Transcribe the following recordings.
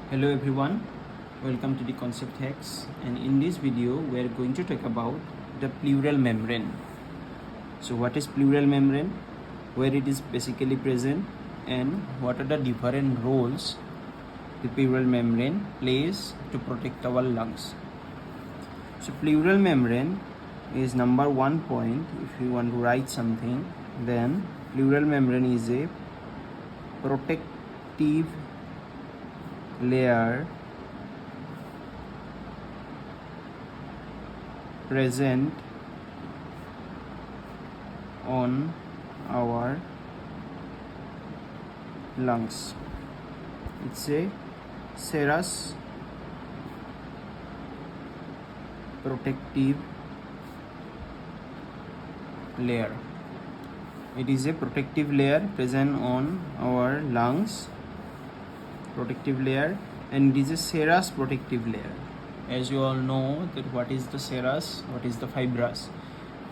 Hello everyone, welcome to the Concept Hacks, and in this video we are going to talk about the pleural membrane. So what is pleural membrane, where it is basically present, and what are the different roles the pleural membrane plays to protect our lungs. So pleural membrane is number 1 point. If you want to write something, then pleural membrane is a protective layer present on our lungs. It's a serous protective layer. It is a protective layer present on our lungs, protective layer, and it is a serous protective layer. As you all know that what is the serous, what is the fibrous.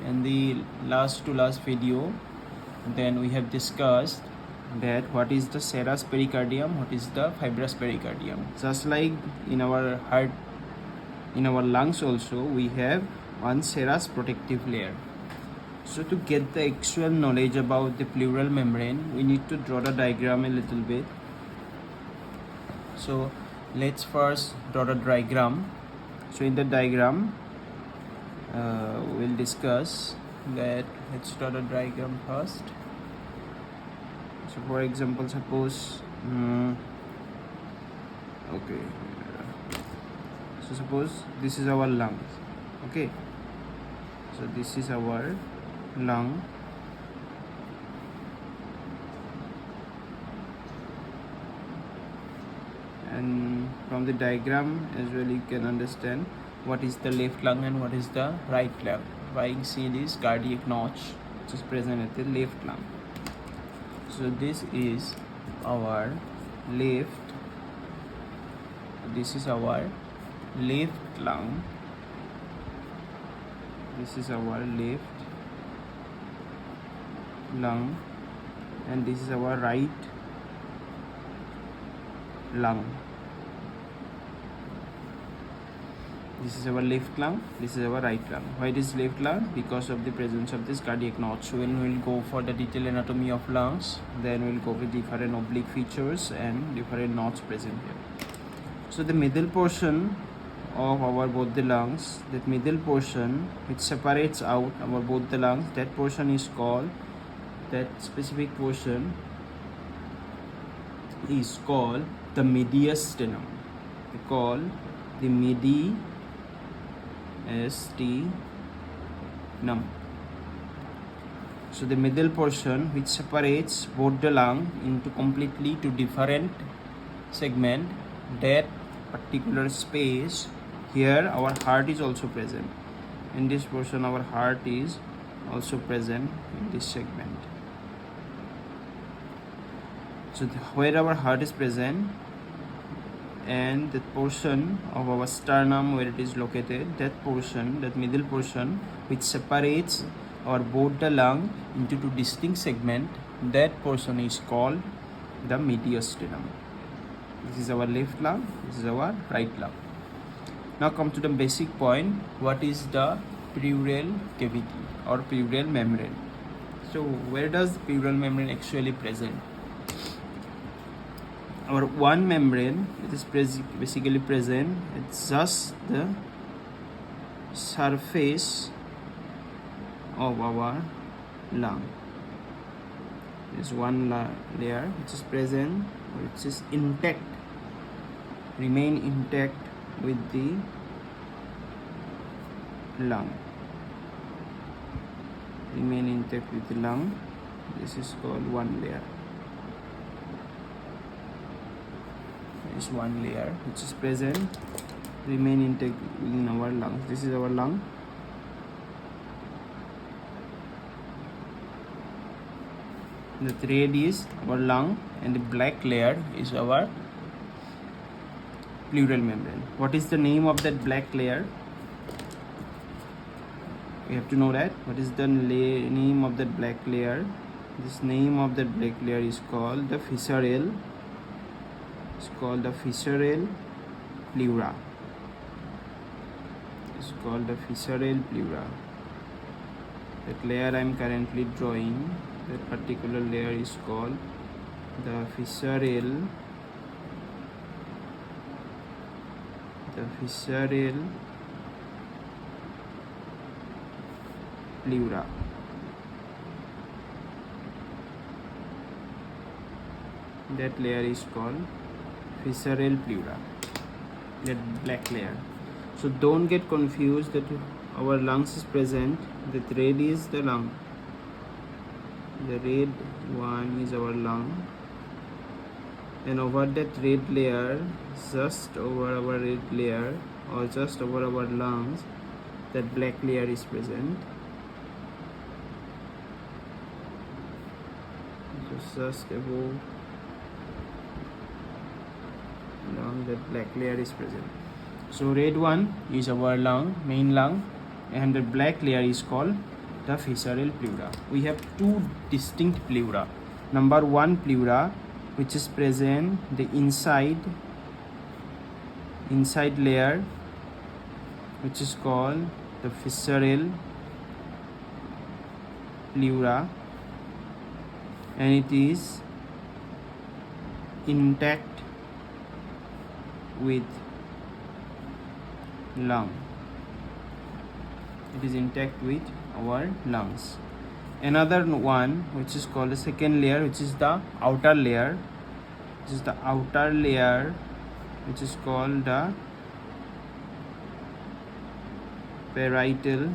In the last video, then we have discussed that what is the serous pericardium, what is the fibrous pericardium. Just like in our heart, in our lungs also, we have one serous protective layer. So to get the actual knowledge about the pleural membrane, we need to draw the diagram a little bit. So let's first draw the diagram. So in the diagram, we'll discuss that. Let's draw the diagram first. So for example, suppose okay, so suppose this is our lungs. Okay, so this is our lung, and from the diagram as well you can understand what is the left lung and what is the right lung by seeing this cardiac notch which is present at the left lung. So this is our left, this is our left lung, this is our left lung, and this is our right lung. This is our left lung, this is our right lung. Why it is left lung? Because of the presence of this cardiac notch. So when we'll go for the detailed anatomy of lungs, then we'll go with different oblique features and different knots present here. So the middle portion of our both the lungs, that middle portion which separates out our both the lungs, that portion is called, that specific portion is called the mediastinum. We call the mediastinum. So the middle portion which separates both the lung into completely to different segment, that particular space, here our heart is also present. In this portion our heart is also present in this segment. So where our heart is present, and the portion of our sternum where it is located, that portion, that middle portion which separates our both the lung into two distinct segments, that portion is called the mediastinum. This is our left lung, this is our right lung. Now come to the basic point. What is the pleural cavity or pleural membrane? So where does the pleural membrane actually present? Our one membrane, it is basically present, it's just the surface of our lung. There's one layer which is present, which is intact, remain intact with the lung, remain intact with the lung. This is called one layer. Is one layer which is present, remain intact in our lungs. This is our lung. The red is our lung, and the black layer is our pleural membrane. What is the name of that black layer? We have to know that. What is the name of that black layer? This name of that black layer is called the visceral It's called the visceral pleura. It's called the visceral pleura. That layer I am currently drawing, that particular layer is called the visceral pleura. That layer is called visceral pleura, that black layer. So don't get confused that our lungs is present, that red is the lung, the red one is our lung, and over that red layer, just over our red layer or just over our lungs, that black layer is present. So just above lung, that black layer is present. So red one is our lung, main lung, and the black layer is called the visceral pleura. We have two distinct pleura. Number one pleura, which is present the inside layer, which is called the visceral pleura, and it is intact with lung. It is intact with our lungs. Another one, which is called the second layer, which is the outer layer, which is called the parietal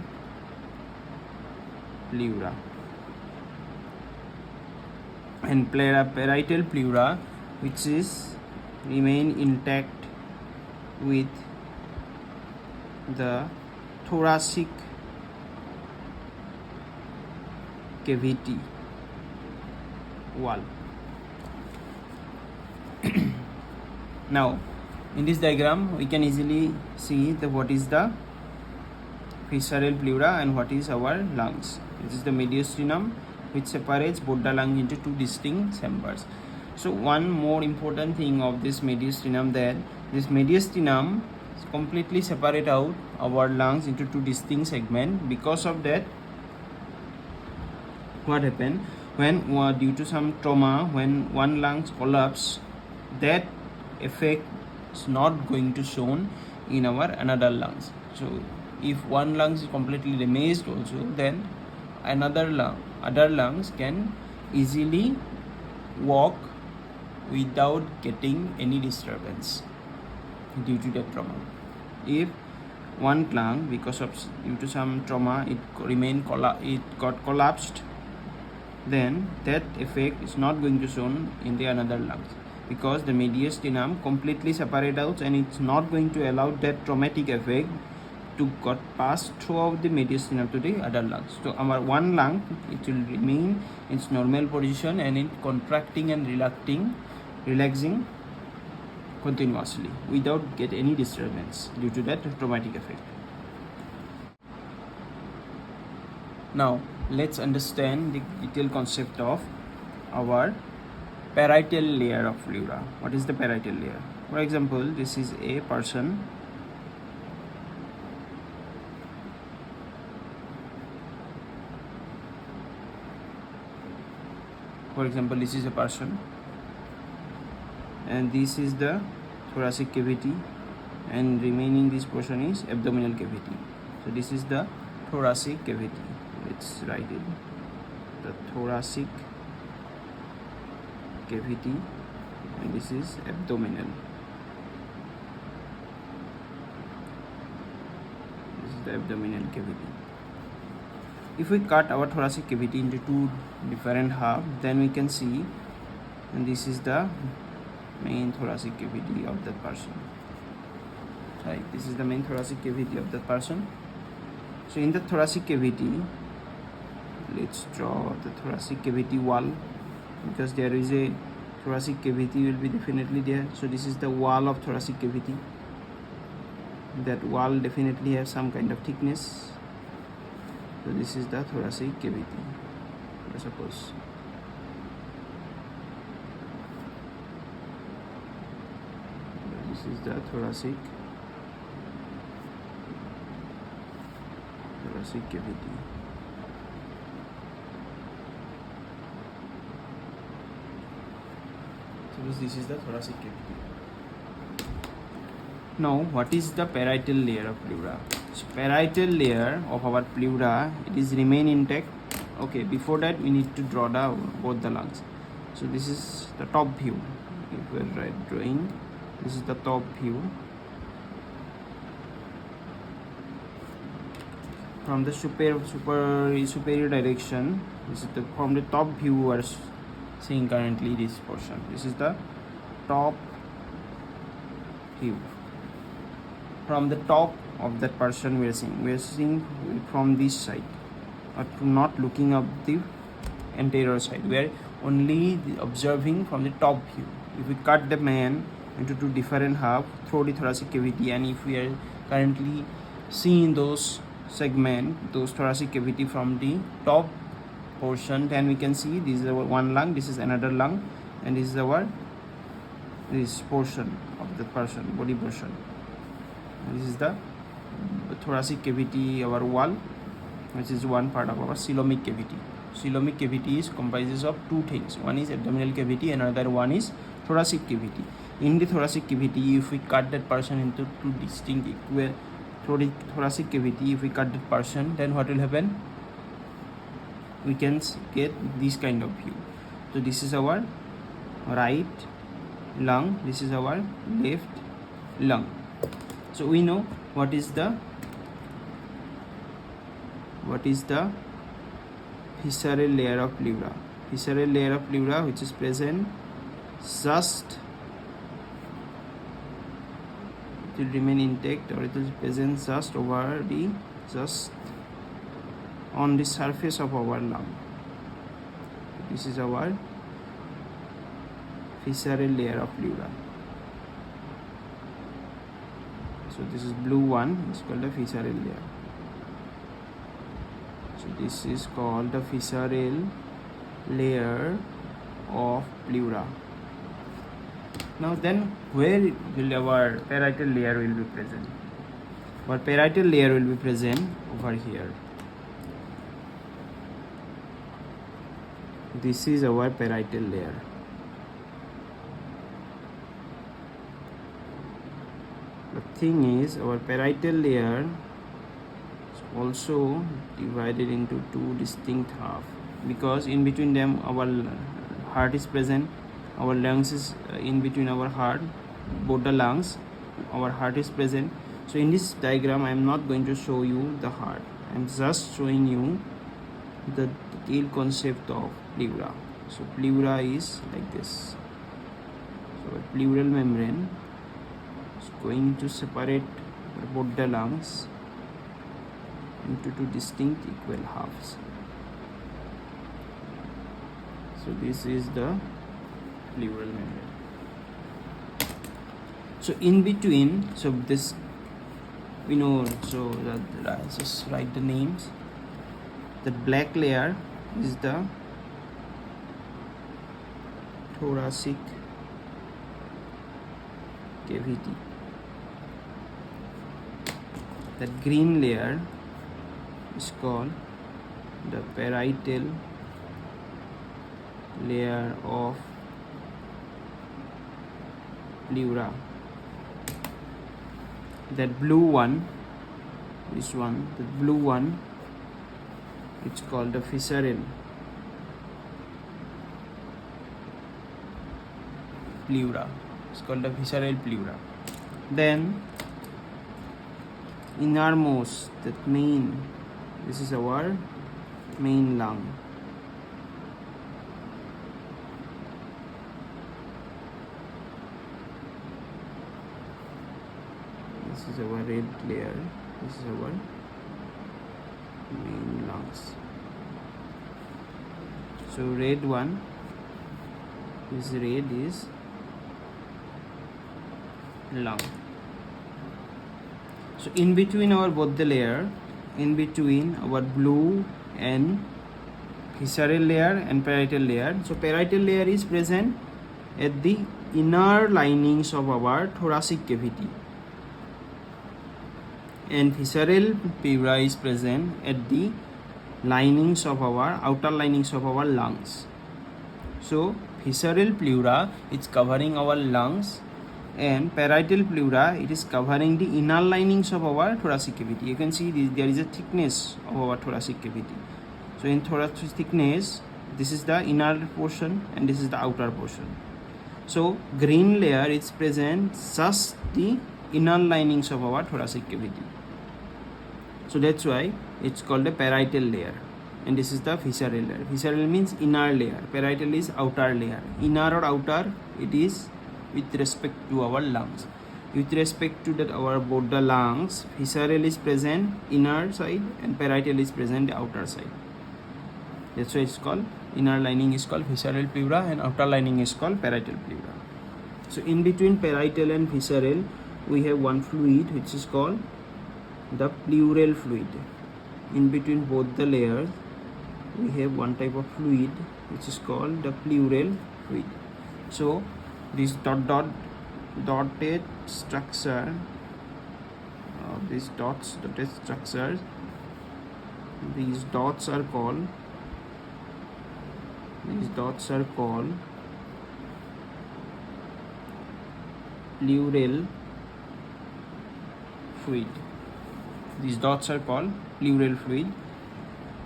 pleura. And parietal pleura, which is remain intact with the thoracic cavity wall. Now in this diagram we can easily see what is the visceral pleura and what is our lungs. This is the mediastinum, which separates both the lung into two distinct chambers. So one more important thing of this mediastinum, that this mediastinum completely separate out our lungs into two distinct segments. Because of that, what happened when due to some trauma, when one lung collapse, that effect is not going to shown in our another lungs. So if one lung is completely damaged also, then other lungs can easily walk without getting any disturbance due to that trauma. If one lung, due to some trauma, it got collapsed, then that effect is not going to shown in the another lungs, because the mediastinum completely separate out, and it's not going to allow that traumatic effect to got passed throughout the mediastinum to the other lungs. So our one lung, it will remain in its normal position and it contracting and relaxing continuously without get any disturbance due to that traumatic effect. Now let's understand the detailed concept of our parietal layer of pleura. What is the parietal layer? For example, this is a person. For example, this is a person, and this is the thoracic cavity, and remaining this portion is abdominal cavity. So this is the thoracic cavity. Let's write it, the thoracic cavity, and this is abdominal. This is the abdominal cavity. If we cut our thoracic cavity into two different halves, then we can see, and this is the main thoracic cavity of that person. Right, this is the main thoracic cavity of that person. So in the thoracic cavity, let's draw the thoracic cavity wall, because there is a thoracic cavity will be definitely there. So this is the wall of thoracic cavity. That wall definitely has some kind of thickness. So this is the thoracic cavity, I suppose. This is the thoracic cavity. So this is the thoracic cavity. Now, what is the parietal layer of pleura? So, parietal layer of our pleura, it is remain intact. Okay, before that we need to draw both the lungs. So this is the top view. If we are drawing, this is the top view. From the superior direction, this is from the top view we are seeing currently this portion. This is the top view. From the top of that person we are seeing from this side, but not looking up the anterior side. We are only observing from the top view. If we cut the man into two different halves through the thoracic cavity, and if we are currently seeing those thoracic cavity from the top portion, then we can see this is our one lung, this is another lung, and this is this portion of the person, body portion. This is the thoracic cavity, our wall, which is one part of our coelomic cavity. Coelomic cavity comprises of two things. One is abdominal cavity, and another one is thoracic cavity. In the thoracic cavity, if we cut that person into two distinct equal thoracic cavity, if we cut that person, then what will happen? We can get this kind of view. So this is our right lung, this is our left lung. So we know what is the visceral layer of pleura. Visceral layer of pleura, which is present just, it will remain intact, or it is present just on the surface of our lung. This is our visceral layer of pleura. So this is blue one, it's called the visceral layer. So this is called the visceral layer of pleura. Now then, where will our parietal layer will be present? Our parietal layer will be present over here. This is our parietal layer. The thing is, our parietal layer is also divided into two distinct halves, because in between them our heart is present, our lungs is in between our heart, both the lungs, our heart is present. So in this diagram I am not going to show you the heart, I am just showing you the detailed concept of pleura. So pleura is like this. So a pleural membrane is going to separate both the lungs into two distinct equal halves. So this is the pleural membrane. So in between, so this we know, so that just write the names. The black layer is the thoracic cavity. That green layer is called the parietal layer of pleura. That blue one, this one, the blue one, it's called the visceral pleura. It's called the visceral pleura. Then innermost, that main, this is our main lung. This is our red layer, this is our main lungs. So red one, this red is lung. So in between our both the layer, in between our blue and visceral layer and parietal layer, so parietal layer is present at the inner linings of our thoracic cavity, and visceral pleura is present at the linings of our outer linings of our lungs. So visceral pleura is covering our lungs, and parietal pleura, it is covering the inner linings of our thoracic cavity. You can see this, there is a thickness of our thoracic cavity. So in thoracic thickness, this is the inner portion and this is the outer portion. So green layer is present just the inner linings of our thoracic cavity. So that's why it's called a parietal layer, and this is the visceral layer. Visceral means inner layer, parietal is outer layer. Inner or outer, it is with respect to our lungs. With respect to that our both the lungs, visceral is present inner side and parietal is present the outer side. That's why it's called, inner lining is called visceral pleura and outer lining is called parietal pleura. So in between parietal and visceral, we have one fluid which is called the pleural fluid. In between both the layers, we have one type of fluid which is called the pleural fluid. So this dotted structure, these dotted structures, these dots are called pleural fluid. These dots are called pleural fluid.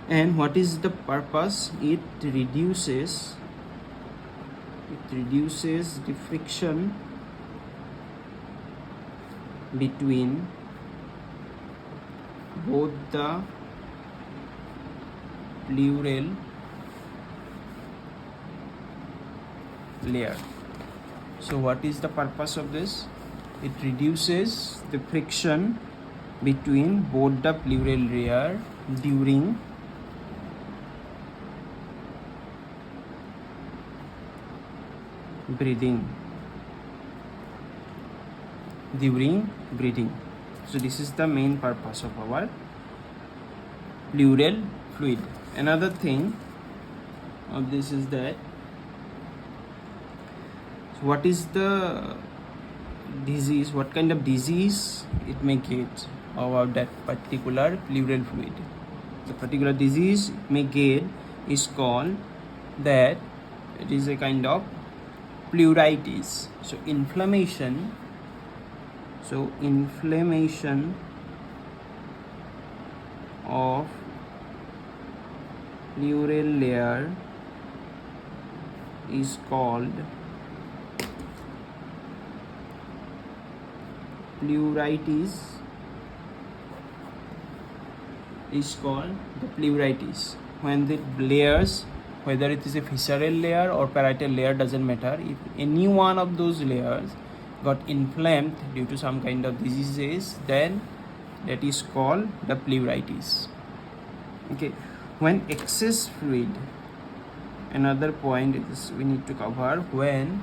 And what is the purpose? It reduces the friction between both the pleural layer. So what is the purpose of this? It reduces the friction between both the pleural layer during breathing. So this is the main purpose of our pleural fluid. Another thing of this is that, so what is the disease, what kind of disease it may get about that particular pleural fluid? The particular disease it may get is called that it is a kind of pleuritis. So inflammation of pleural layer is called pleuritis, when the layers, whether it is a visceral layer or parietal layer, doesn't matter, if any one of those layers got inflamed due to some kind of diseases, then that is called the pleuritis. Okay, when excess fluid, another point is we need to cover, when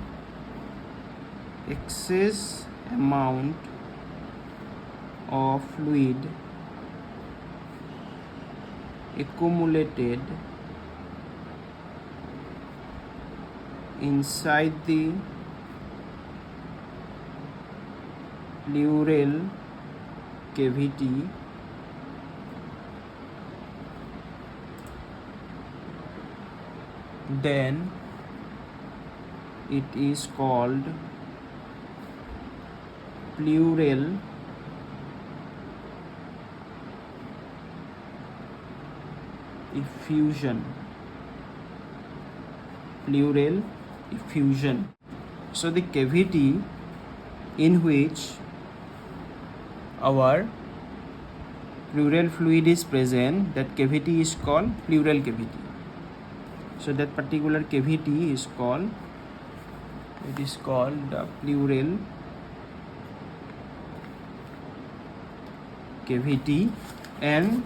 excess amount of fluid accumulated inside the pleural cavity, then it is called pleural effusion. So the cavity in which our pleural fluid is present, that cavity is called pleural cavity. So that particular cavity is called, the pleural cavity. And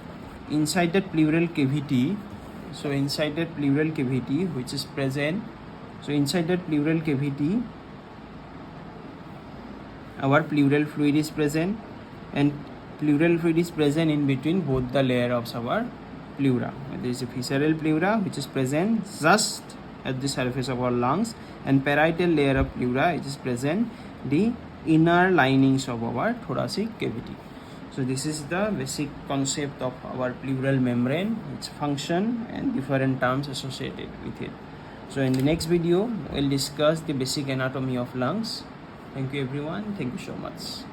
inside that pleural cavity, which is present, so inside that pleural cavity our pleural fluid is present, and pleural fluid is present in between both the layers of our pleura. There is a visceral pleura which is present just at the surface of our lungs, and parietal layer of pleura, it is present the inner linings of our thoracic cavity. So this is the basic concept of our pleural membrane, its function and different terms associated with it. So in the next video, we'll discuss the basic anatomy of lungs. Thank you everyone. Thank you so much.